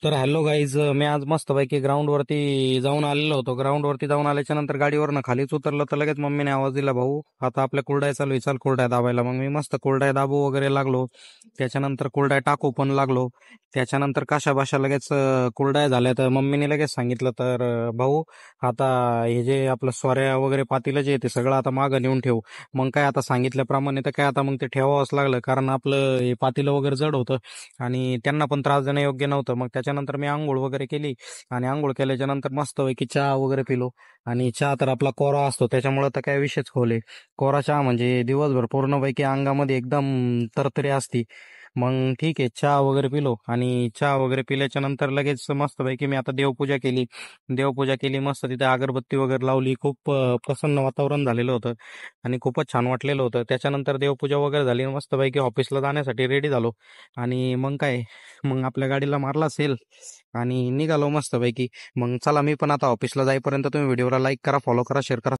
तर hello guys, मी आज मस्तपैकी ग्राउंडवरती जाऊन आलेलो होतो. ग्राउंडवरती जाऊन आल्याच्या नंतर गाडीवरनं खालीच उतरलं तर लगेच मम्मीने आवाज दिला, भाऊ आता आपल्या कुरडया चालू आहे, चल कुरडया दाबायला. मग मी मस्त कुरडया दाबू वगैरे लागलो. त्याच्यानंतर कुरडया टाकू पण लागलो. त्याच्यानंतर कशा बशा लगेच कुरडया झाल्या तर मम्मीने लगेच सांगितलं, तर भाऊ आता हे जे आपलं सोऱ्या वगैरे पातेलं जे आहे ते सगळं आता मागं नेऊन ठेवू. मग काय आता सांगितल्याप्रमाणे तर काय आता मग ते ठेवावंच लागलं, कारण आपलं हे पातेलं वगैरे जड होतं आणि त्यांना पण त्रास देणं योग्य नव्हतं. मग त्याच्यानंतर मी आंघोळ वगैरे केली आणि आंघोळ केल्याच्या नंतर मस्तपैकी चहा वगैरे पिलो. आणि चहा तर आपला कोरा असतो त्याच्यामुळे तर काय विषयच खोले. कोरा चहा म्हणजे दिवसभर पूर्णपैकी अंगामध्ये एकदम तरतरी असती. मग ठीक आहे, चहा वगैरे पिलो आणि चहा वगैरे पिल्याच्या नंतर लगेच मस्तपैकी मी आता देवपूजा केली. देवपूजा केली, मस्त तिथे अगरबत्ती वगैरे लावली. खूप प्रसन्न वातावरण झालेलं होतं आणि खूपच छान वाटलेलं होतं. त्याच्यानंतर देवपूजा वगैरे झाली, मस्तपैकी ऑफिसला जाण्यासाठी रेडी झालो. आणि मग काय, मग आपल्या गाडीला मारला सेल आणि निघालो मस्तपैकी. मग चला, मी पण आता ऑफिसला जाईपर्यंत तुम्ही व्हिडिओला लाईक करा, फॉलो करा, शेअर करा.